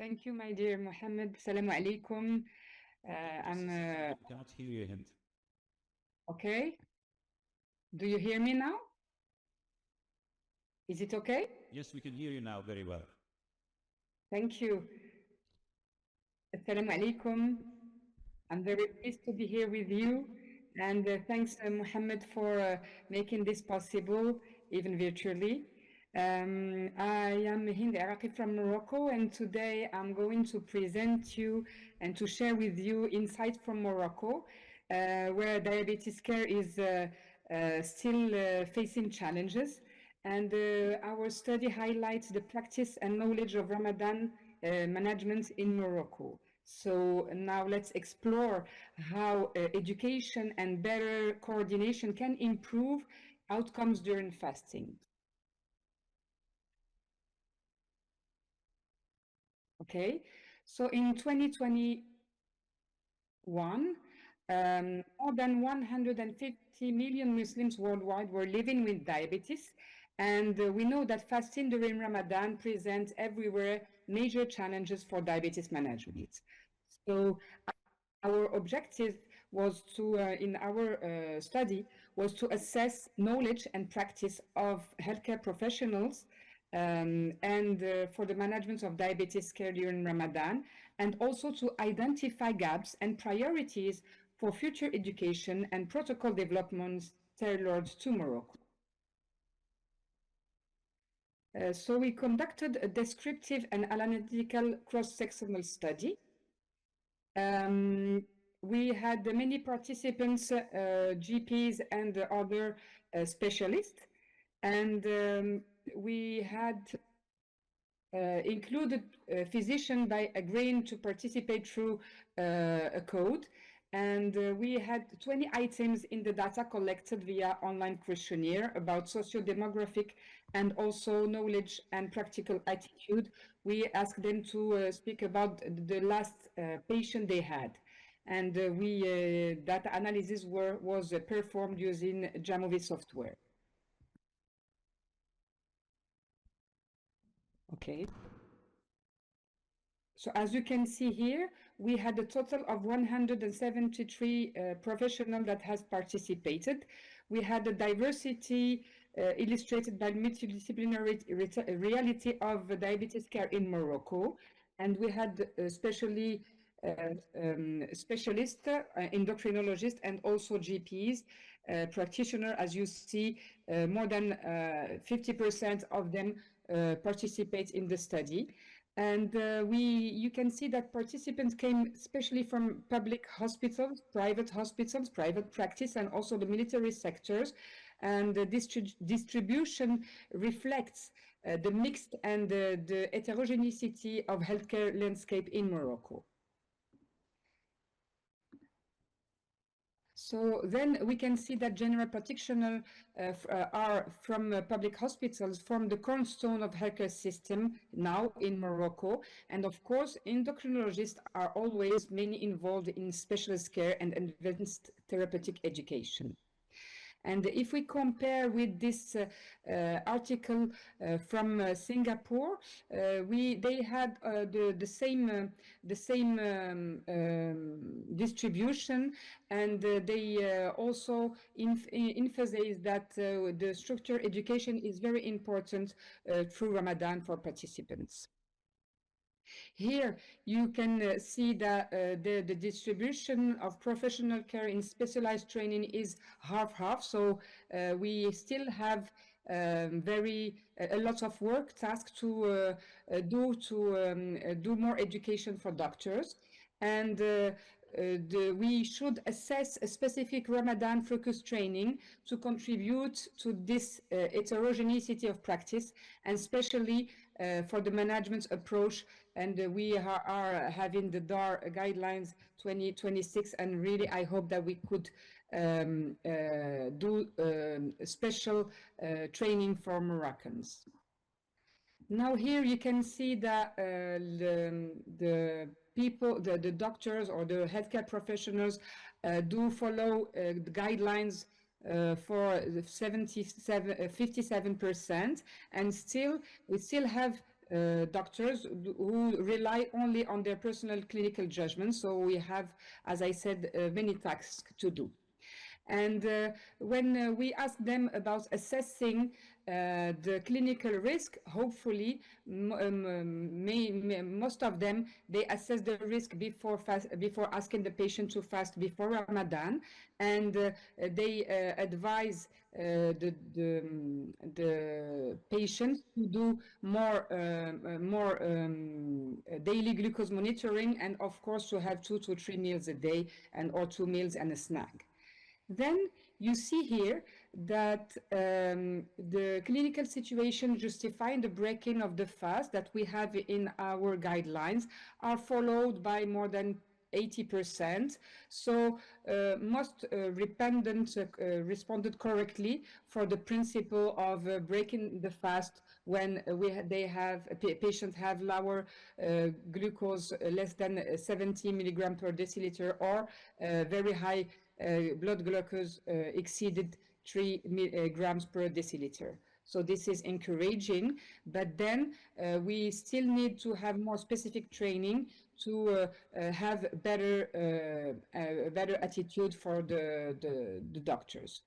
Thank you, my dear Mohammed. Assalamu alaikum. I'm I cannot hear you, Hinde. okay. Do you hear me now? Is it okay? Yes, we can hear you now very well. Thank you. Assalamu alaikum. I'm very pleased to be here with you. And thanks, Mohammed, for making this possible, even virtually. I am Hinde Iraqi from Morocco, and today I'm going to present you and to share with you insights from Morocco, where diabetes care is still facing challenges. And our study highlights the practice and knowledge of Ramadan management in Morocco. So now let's explore how education and better coordination can improve outcomes during fasting. Okay, so in 2021, more than 150 million Muslims worldwide were living with diabetes. And we know that fasting during Ramadan presents everywhere major challenges for diabetes management. So our objective was to, in our study, was to assess knowledge and practice of healthcare professionals and for the management of diabetes care during Ramadan, and also to identify gaps and priorities for future education and protocol developments tailored to Morocco. So we conducted a descriptive and analytical cross-sectional study. We had many participants, GPs and other specialists, and we had included physicians by agreeing to participate through a code. And we had 20 items in the data collected via online questionnaire about socio-demographic and also knowledge and practical attitude. We asked them to speak about the last patient they had. And data analysis was performed using Jamovi software. Okay. So as you can see here, we had a total of 173 professionals that has participated. We had a diversity illustrated by multidisciplinary reality of diabetes care in Morocco. And we had especially specialists, endocrinologists, and also GPs, practitioners. As you see, more than 50% of them participate in the study. And you can see that participants came especially from public hospitals, private practice, and also the military sectors. And the distribution reflects the mixed and the heterogeneity of healthcare landscape in Morocco. So then we can see that general practitioners are from public hospitals, from the cornerstone of healthcare system now in Morocco. And of course, endocrinologists are always mainly involved in specialist care and advanced therapeutic education. And if we compare with this article from Singapore, they had the same distribution, and they also emphasize that the structured education is very important through Ramadan for participants. Here you can see that the distribution of professional care in specialized training is half-half. So we still have a lot of work tasks to do more education for doctors. And we should assess a specific Ramadan focused training to contribute to this heterogeneity of practice, and especially for the management approach. And we are having the DAR guidelines 2026, and really I hope that we could do special training for Moroccans. Now here you can see that the people, the doctors or the healthcare professionals do follow the guidelines for 57%, and we still have doctors who rely only on their personal clinical judgment. So we have, as I said, many tasks to do. And when we ask them about assessing the clinical risk, hopefully most of them, they assess the risk before asking the patient to fast before Ramadan, and they advise the patient to do more daily glucose monitoring, and of course to have 2 to 3 meals a day, and or 2 meals and a snack. Then you see here that the clinical situation justifying the breaking of the fast that we have in our guidelines are followed by more than 80%. So most respondents responded correctly for the principle of breaking the fast when patients have lower glucose less than 70 milligram per deciliter, or very high blood glucose exceeded 3 grams per deciliter. So this is encouraging, but then we still need to have more specific training to have better attitude for the doctors.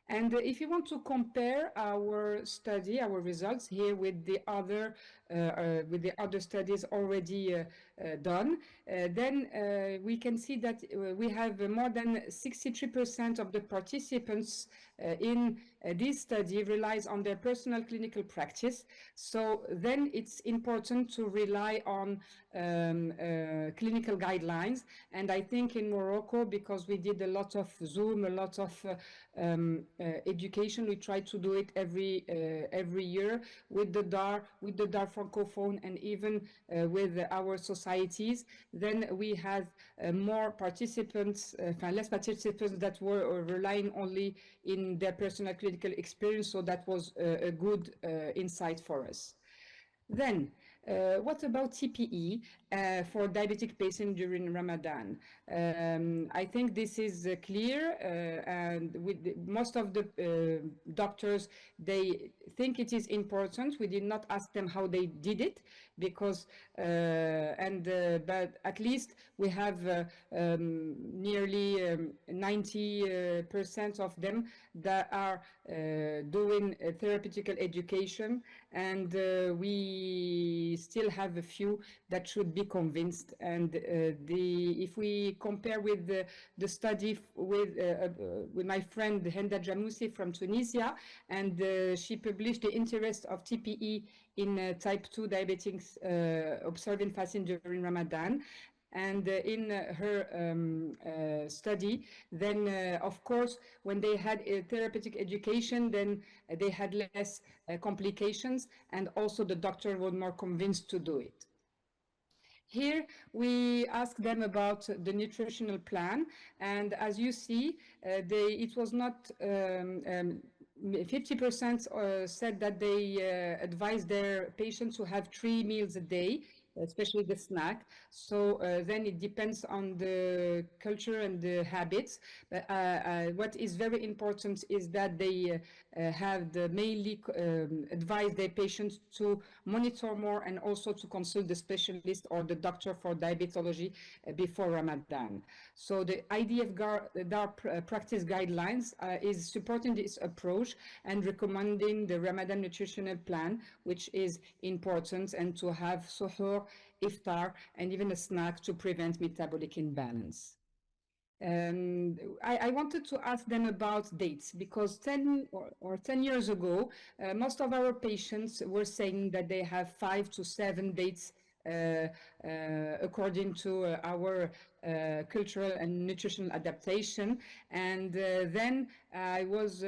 And if you want to compare our study, our results here with the other studies already done, then we can see that we have more than 63% of the participants in this study relies on their personal clinical practice. So then it's important to rely on clinical guidelines. And I think in Morocco, because we did a lot of Zoom, a lot of education, we try to do it every year with the DAR Francophone, and even with our societies. Then we have more participants, less participants that were relying only in their personal clinical experience. So that was a good insight for us. Then, what about TPE for diabetic patients during Ramadan? I think this is clear, and with most of the doctors, they think it is important. We did not ask them how they did it, because but at least we have nearly 90% of them that are doing therapeutical education, and we still have a few that should be convinced. And if we compare with the study with my friend Hinde from Tunisia, and she published the interest of TPE in type 2 diabetics observing fasting during Ramadan. And in her study, then of course, when they had a therapeutic education, then they had less complications, and also the doctor was more convinced to do it. Here we ask them about the nutritional plan, and as you see, it was not 50% said that they advise their patients to have 3 meals a day, especially the snack. So then it depends on the culture and the habits. But what is very important is that they mainly advise their patients to monitor more, and also to consult the specialist or the doctor for diabetology before Ramadan. So the IDF DAR practice guidelines is supporting this approach and recommending the Ramadan nutritional plan, which is important, and to have suhoor, iftar, and even a snack to prevent metabolic imbalance. I wanted to ask them about dates, because 10 years ago, most of our patients were saying that they have 5 to 7 dates according to our cultural and nutritional adaptation. And then I was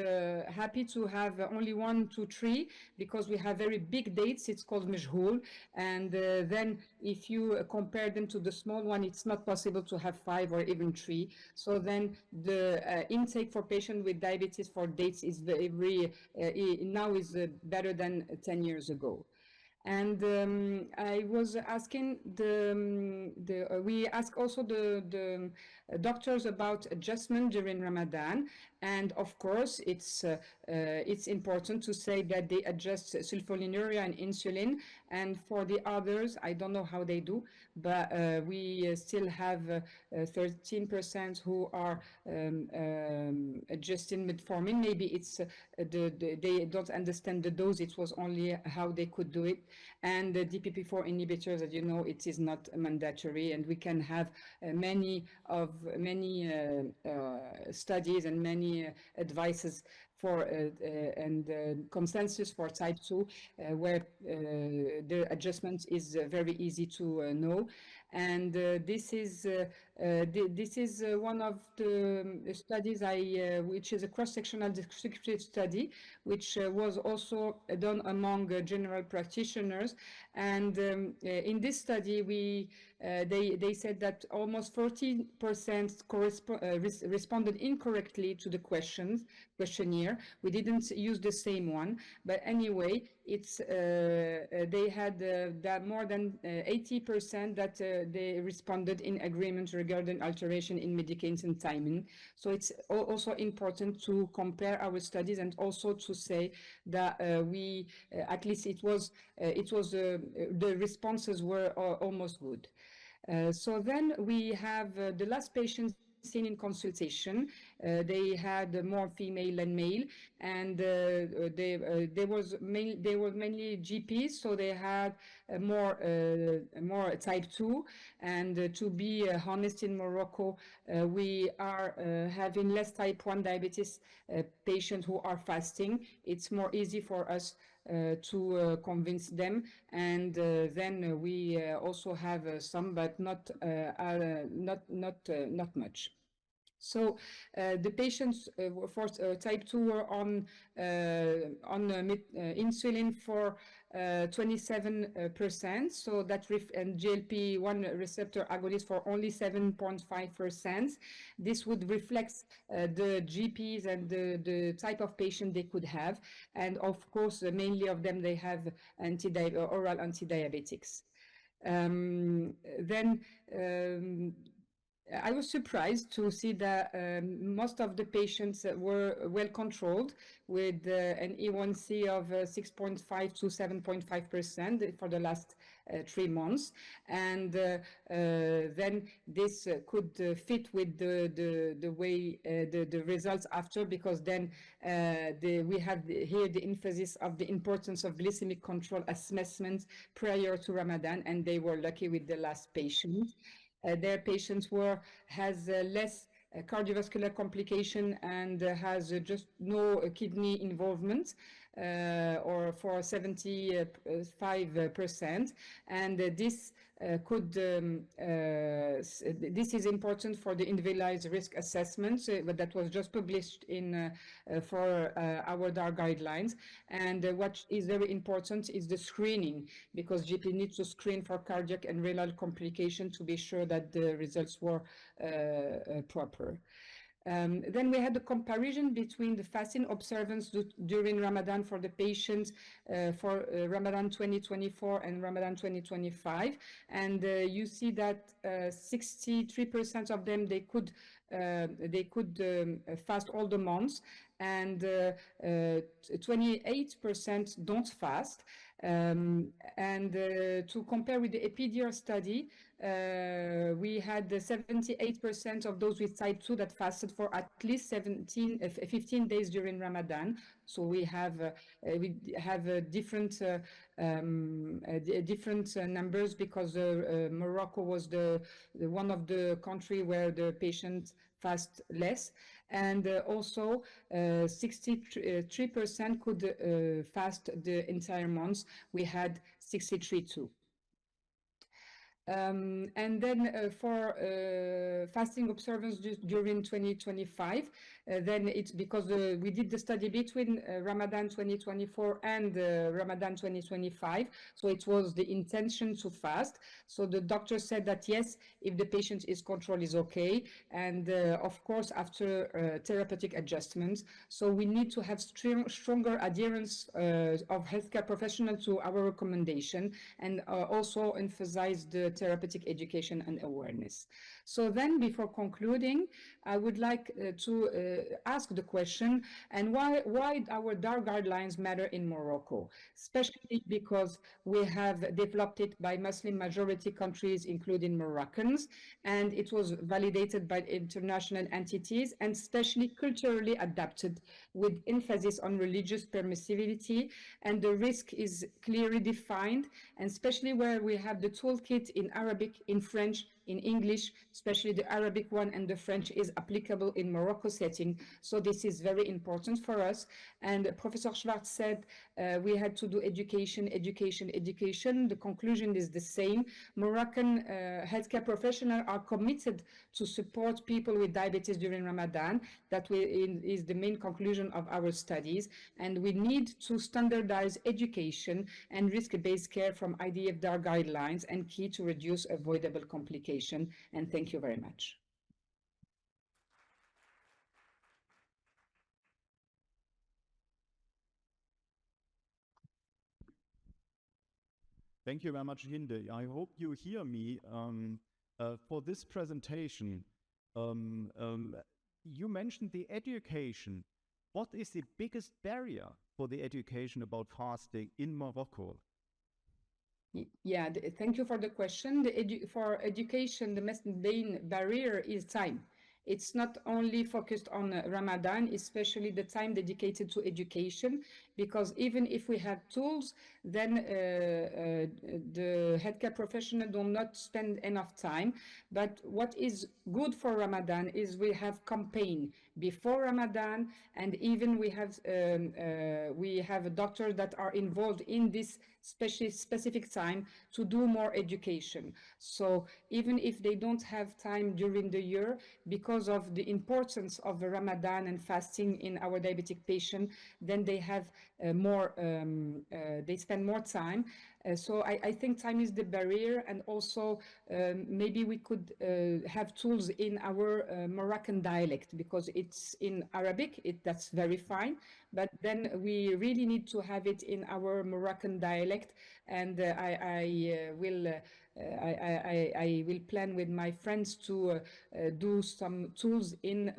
happy to have only 1 to 3, because we have very big dates. It's called Majhoul. And then if you compare them to the small one, it's not possible to have 5 or even 3. So then the intake for patients with diabetes for dates is now is better than 10 years ago. And I was asking we ask also the doctors about adjustment during Ramadan, and of course it's important to say that they adjust sulfonylurea and insulin, And for the others, I don't know how they do, but we still have 13% who are adjusting metformin. Maybe it's they don't understand the dose. It was only how they could do it. And the DPP-4 inhibitors, as you know, it is not mandatory, and we can have many studies and many advices for and consensus for type 2 where the adjustment is very easy to know. And this is one of the studies which is a cross-sectional descriptive study, which was also done among general practitioners. And in this study, they said that almost 40% responded incorrectly to the questionnaire. We didn't use the same one, but anyway, it's they had that more than 80% that they responded in agreement regarding alteration in medication timing. So it's also important to compare our studies and also to say that we at least it was the responses were almost good. So then we have the last patient seen in consultation. They had more female than male, and they were mainly GPs, so they had more type 2. And to be honest, in Morocco, we are having less type 1 diabetes patients who are fasting. It's more easy for us to convince them, and then we also have some, but not much. So the patients for type 2 were on insulin for 27%, so that and GLP-1 receptor agonist for only 7.5%. This would reflect the GPs and the type of patient they could have, and of course, mainly of them they have oral antidiabetics. I was surprised to see that most of the patients were well controlled with an A1C of 6.5 to 7.5% for the last 3 months. And then this could fit with the way the results after, because then we have here the emphasis of the importance of glycemic control assessments prior to Ramadan, and they were lucky with the last patient. Their patients has less cardiovascular complication and has just no kidney involvement, or for 75%, and this this is important for the individualized risk assessment, but that was just published in for our DAR guidelines. And what is very important is the screening, because GP needs to screen for cardiac and renal complication to be sure that the results were proper. Then we had the comparison between the fasting observance during Ramadan for the patients for Ramadan 2024 and Ramadan 2025. And you see that 63% of them, they could fast all the months, and 28% don't fast. And to compare with the EPIDIR study, we had 78% of those with type 2 that fasted for at least 15 days during Ramadan. So we have different numbers, because Morocco was the one of the country where the patients fast less, and also 63% could fast the entire month. We had 63 too. And then for fasting observance during 2025, then it's because we did the study between Ramadan 2024 and Ramadan 2025, so it was the intention to fast. So the doctor said that yes, if the patient is controlled, is okay, and of course after therapeutic adjustments. So we need to have stronger adherence of healthcare professionals to our recommendation, and also emphasize the therapeutic education and awareness. So then, before concluding, I would like to ask the question, and why our DAR guidelines matter in Morocco, especially because we have developed it by Muslim majority countries, including Moroccans, and it was validated by international entities and especially culturally adapted with emphasis on religious permissivity, and the risk is clearly defined, and especially where we have the toolkit in Arabic, in French, in English, especially the Arabic one, and the French is applicable in Morocco setting. So this is very important for us. And Professor Schwartz said we had to do education, education, education. The conclusion is the same. Moroccan healthcare professionals are committed to support people with diabetes during Ramadan. That is the main conclusion of our studies. And we need to standardize education and risk-based care from IDF-DAR guidelines and key to reduce avoidable complications. And thank you very much. Thank you very much, Hinde. I hope you hear me. For this presentation, you mentioned the education. What is the biggest barrier for the education about fasting in Morocco? Yeah, thank you for the question. For education, the main barrier is time. It's not only focused on Ramadan, especially the time dedicated to education, because even if we have tools, then the healthcare professional do not spend enough time. But what is good for Ramadan is we have campaign before Ramadan, and even we have doctors that are involved in this specific time to do more education. So even if they don't have time during the year, because of the importance of the Ramadan and fasting in our diabetic patient, then they have they spend more time. So I think time is the barrier, and also maybe we could have tools in our Moroccan dialect, because it's in Arabic, that's very fine, but then we really need to have it in our Moroccan dialect, and I will plan with my friends to do some tools in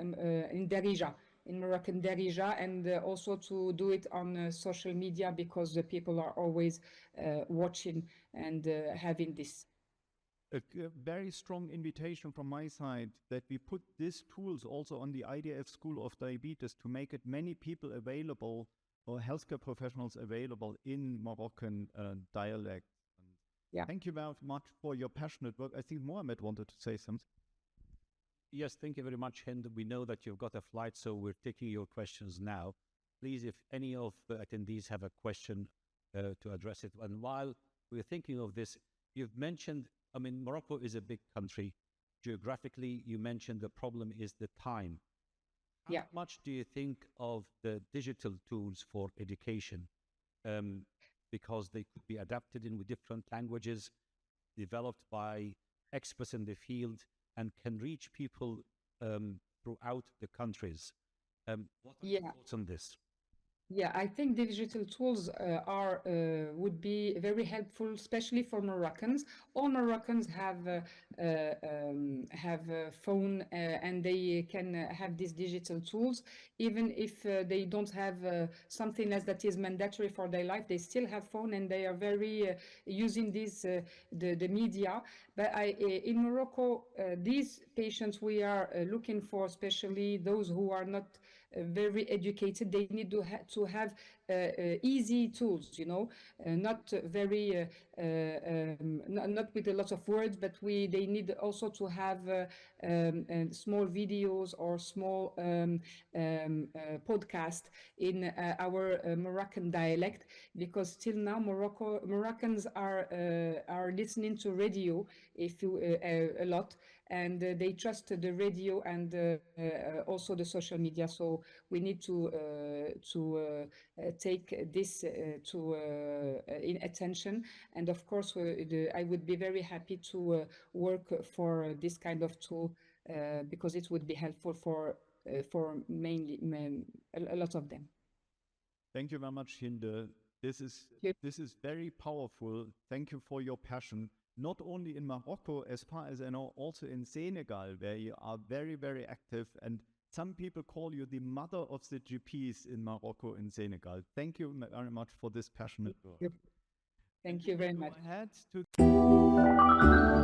Darija, in Moroccan Darija, and also to do it on social media, because the people are always watching and having this. A very strong invitation from my side that we put these tools also on the IDF School of Diabetes to make it many people available, or healthcare professionals available in Moroccan dialect. Yeah. Thank you very much for your passionate work. I think Mohammed wanted to say something. Yes, thank you very much, Hind. We know that you've got a flight, so we're taking your questions now. Please, if any of the attendees have a question to address it. And while we're thinking of this, you've mentioned, I mean, Morocco is a big country. Geographically, you mentioned the problem is the time. How much do you think of the digital tools for education? Because they could be adapted in with different languages, developed by experts in the field, and can reach people throughout the countries. What are your thoughts on this? Yeah, I think digital tools would be very helpful, especially for Moroccans. All Moroccans have a phone, and they can have these digital tools. Even if they don't have something else that is mandatory for their life, they still have phone, and they are very using this the media. But in Morocco, these patients we are looking for, especially those who are not very educated, they need to have easy tools, not very not with a lot of words, but they need also to have small videos or small podcast in our Moroccan dialect, because till now Moroccans are listening to radio a lot, and they trust the radio and also the social media. So we need to take this in attention. And of course, I would be very happy to work for this kind of tool, because it would be helpful for mainly a lot of them. Thank you very much, Hinde. This is very powerful. Thank you for your passion. not only in Morocco, as far as I know, also in Senegal, where you are very, very active. And some people call you the mother of the GPs in Morocco and Senegal. Thank you very much for this passionate work. Thank you very much. Go ahead to